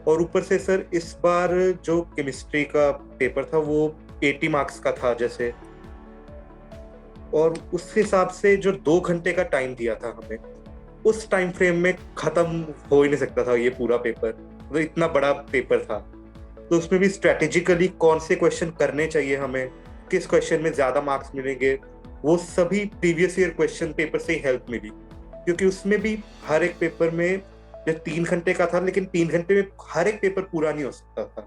और ऊपर से सर इस बार जो केमिस्ट्री का पेपर था वो 80 मार्क्स का था जैसे, और उस हिसाब से जो 2 घंटे का टाइम दिया था हमें, उस टाइम फ्रेम में खत्म हो ही नहीं सकता था ये पूरा पेपर, तो इतना बड़ा पेपर था। तो उसमें भी स्ट्रेटेजिकली कौन से क्वेश्चन करने चाहिए हमें, किस क्वेश्चन में ज्यादा मार्क्स मिलेंगे, वो सभी प्रीवियस ईयर क्वेश्चन पेपर से ही हेल्प मिली। क्योंकि उसमें भी हर एक पेपर में जो 3 घंटे का था, लेकिन 3 घंटे में हर एक पेपर पूरा नहीं हो सकता था।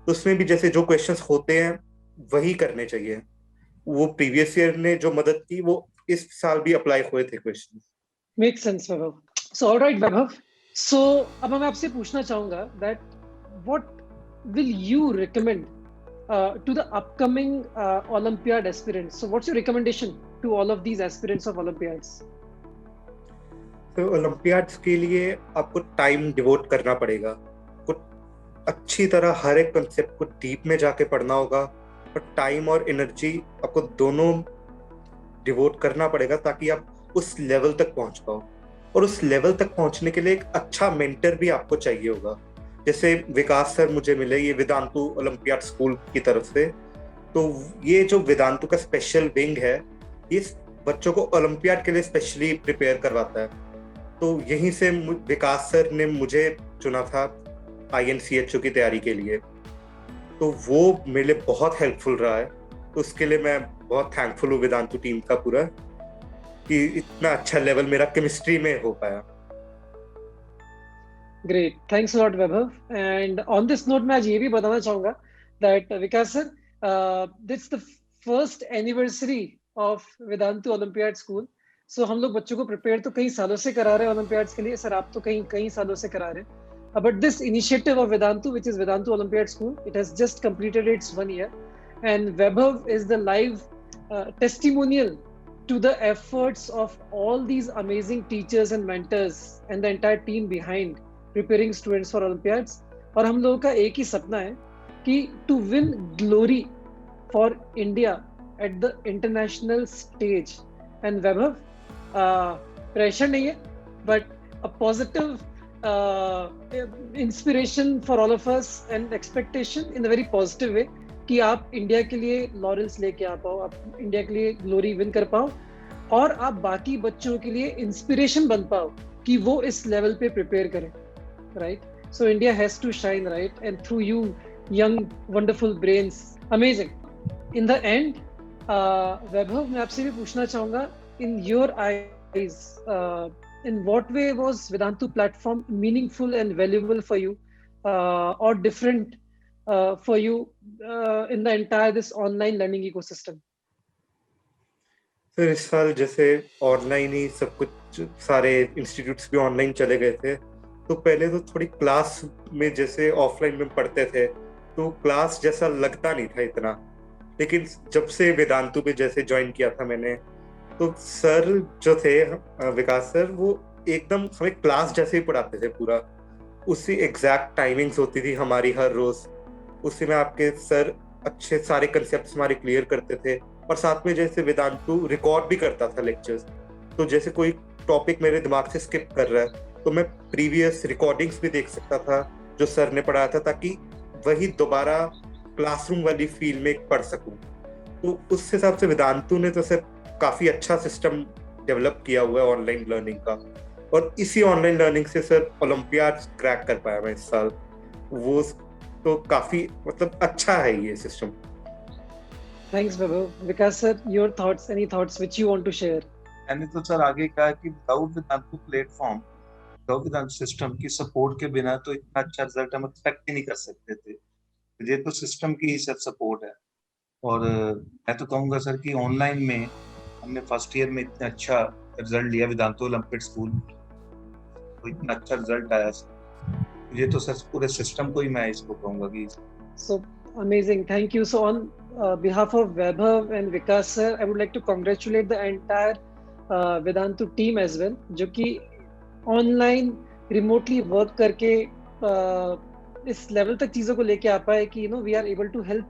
तो उसमें भी जैसे जो क्वेश्चंस होते हैं वही करने चाहिए, वो प्रीवियस ईयर ने जो मदद की वो इस साल भी अप्लाई हुए थे questions. Makes sense, Vaibhav. So, all right, Vaibhav. So, अब मैं आपसे पूछना चाहूंगा that what will you recommend to the upcoming Olympiad aspirants? So, what's your recommendation to all of these aspirants of Olympiads? तो Olympiads के लिए आपको time devote करना पड़ेगा, आपको अच्छी तरह हर एक कंसेप्ट को डीप में जाके पढ़ना होगा, और टाइम और एनर्जी आपको दोनों डिवोट करना पड़ेगा ताकि आप उस लेवल तक पहुंच पाओ। और उस लेवल तक पहुंचने के लिए एक अच्छा मेंटर भी आपको चाहिए होगा। जैसे विकास सर मुझे मिले, ये वेदांतु ओलंपियाड स्कूल की तरफ से। तो ये जो वेदांतु का स्पेशल विंग है, ये बच्चों को ओलंपियाड के लिए स्पेशली प्रिपेयर करवाता है। तो यहीं से विकास सर ने मुझे चुना था INCHO की तैयारी के लिए, तो वो मेरे लिए बहुत हेल्पफुल रहा है। तो उसके लिए मैं बहुत थैंकफुल हूँ वेदांतु टीम का पूरा, कि इतना अच्छा लेवल मेरा केमिस्ट्री में हो पाया। Great, thanks a lot, Vaibhav. And on this note, मैं आज ये भी बताना चाहूँगा that Vikas sir, this the first anniversary of Vedantu olympiad school. So हम लोग बच्चों को प्रिपेयर तो कई सालों से करा रहे हैं ओलंपियाड्स के लिए, सर आप तो कई सालों से करा रहे हैं. But this initiative of Vedantu, which is Vedantu Olympiad School, it has just completed its 1 year, and Vaibhav is the live testimonial to the efforts of all these amazing teachers and mentors and the entire team behind preparing students for Olympiads. और हम लोगों का एक ही सपना है कि to win glory for India at the international stage. And Vaibhav, pressure नहीं है, but a positive inspiration for all of us and expectation in a very positive way कि आप इंडिया के लिए लॉरेंस लेके आ पाओ, आप इंडिया के लिए ग्लोरी विन कर पाओ, और आप बाकी बच्चों के लिए इंस्पिरेशन बन पाओ कि वो इस लेवल पे प्रिपेयर करें, right? So India has to shine, right? And through you young wonderful brains, amazing. In the end, Vaibhav, मैं आपसे भी पूछना चाहूंगा, in your eyes, in what way was Vedantu platform meaningful and valuable for you, or different for you in the entire this online learning ecosystem? फिर इस साल जैसे online ही सब कुछ, सारे इंस्टीट्यूट्स भी ऑनलाइन चले गए थे, तो पहले तो थोड़ी क्लास में जैसे ऑफलाइन में पढ़ते थे तो क्लास जैसा लगता नहीं था इतना। लेकिन जब से वेदांतु में जैसे ज्वाइन किया था मैंने, तो सर जो थे विकास सर, वो एकदम हमें क्लास जैसे ही पढ़ाते थे पूरा। उसी एग्जैक्ट टाइमिंग्स होती थी हमारी हर रोज। उसी में आपके सर अच्छे सारे कंसेप्ट्स हमारे क्लियर करते थे, और साथ में जैसे वेदांतु रिकॉर्ड भी करता था लेक्चर्स। तो जैसे कोई टॉपिक मेरे दिमाग से स्किप कर रहा है तो मैं प्रीवियस रिकॉर्डिंग्स भी देख सकता था जो सर ने पढ़ाया था, ताकि वही दोबारा क्लासरूम वाली फील में पढ़ सकूं। तो उस हिसाब से वेदांतु ने तो सर काफी अच्छा सिस्टम डेवलप किया हुआ है ऑनलाइन लर्निंग का। और इसी ऑनलाइन लर्निंग से सर ओलंपियाड क्रैक कर पाया मैं इस साल। वो तो काफी मतलब अच्छा है ये system. Thanks, Vaibhav. Vikas sir, your thoughts, any thoughts which you want to share? मैंने तो सर आगे कहा कि without Vedantu platform, without Vedantu system की सपोर्ट के बिना तो इतना अच्छा रिजल्ट हम एक्सपेक्ट ही नहीं कर सकते थे। ये तो सिस्टम की ही सब सपोर्ट है। और मैं तो कहूँगा सर कि ऑनलाइन में हमने फर्स्ट ईयर में इतना अच्छा रिजल्ट लिया वेदांतु ओलंपियाड स्कूल, तो इतना अच्छा रिजल्ट आया सर। ये तो सर पूरे सिस्टम को ही मैं इसको कहूँगा कि So amazing. Thank you. So on behalf of Vaibhav and Vikas sir, I would like to congratulate the entire Vedantu team as well, जो कि ऑनलाइन रिमोटली वर्क करके इस लेवल तक चीज़ों को लेके आ पाए कि we are able to help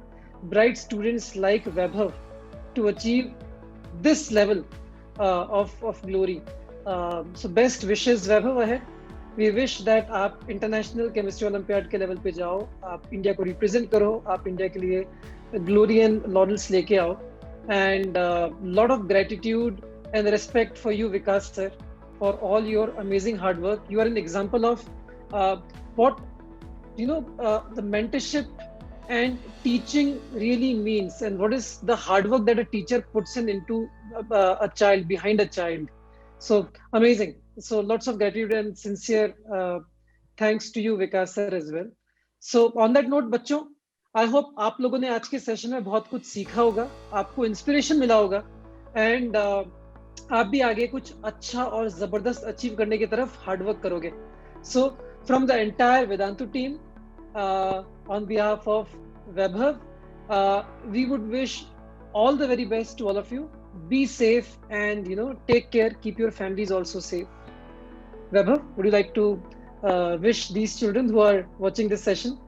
bright students like Vaibhav to achieve this level of glory. So best wishes Vaibhav ahead. We wish that आप इंटरनेशनल केमिस्ट्री ओलंपियाड के लेवल पे जाओ, आप इंडिया को रिप्रेजेंट करो, आप इंडिया के लिए ग्लोरी एंड लॉरेल्स लेके आओ। And lot of gratitude and respect for you Vikas sir, for all your amazing hard work. You are an example of what the mentorship and teaching really means, and what is the hard work that a teacher puts into a child, behind a child. So amazing. So lots of gratitude and sincere thanks to you Vikas sir as well. So on that note बच्चों, I hope आप लोगों ने आज के session में बहुत कुछ सीखा होगा, आपको इंस्पिरेशन मिला होगा, एंड आप भी आगे कुछ अच्छा और जबरदस्त अचीव करने की तरफ हार्ड वर्क करोगे। So from the entire Vedantu team, on behalf of Vaibhav, we would wish all the very best to all of you. Be safe and take care, keep your families also safe. Vaibhav, would you like to wish these children who are watching this session?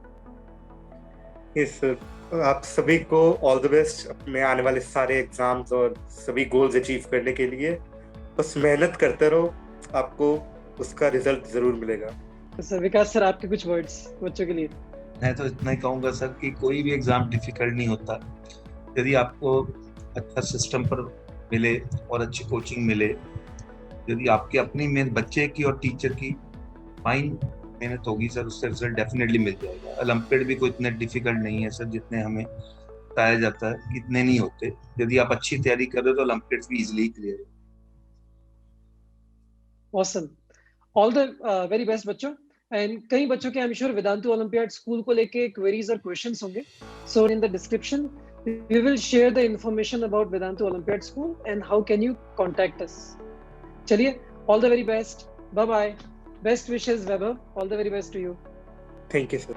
Yes sir, आप सभी को all the best अपने आने वाले सारे exams और सभी goals achieve करने के लिए। बस मेहनत करते रहो, आपको उसका रिजल्ट जरूर मिलेगा। सर विकास सर, आपके कुछ वर्ड्स बच्चों के लिए? मैं तो इतना ही कहूँगा सर कि कोई भी एग्जाम डिफिकल्ट नहीं होता। यदि आपको अच्छा सिस्टम पर मिले और अच्छी कोचिंग मिले, यदि आपकी अपनी बच्चे की और टीचर की फाइन मेहनत होगी सर, उससे रिजल्ट डेफिनेटली मिल जाएगा। ओलंपियाड भी कोई इतने डिफिकल्ट नहीं है सर जितने हमें बताया जाता है, इतने नहीं होते। यदि आप अच्छी तैयारी कर रहे हो तो ओलंपियाड भी इजीली क्लियर है। Awesome, all the very best बच्चों। एंड कई बच्चों के I am sure Vedantu olympiad school को लेके क्वेरीज और क्वेश्चंस होंगे। So in the description we will share the information about Vedantu Olympiad School and how can you contact us. Chaliye, all the very best. Bye bye. Best wishes Vaibhav. All the very best to you. Thank you sir.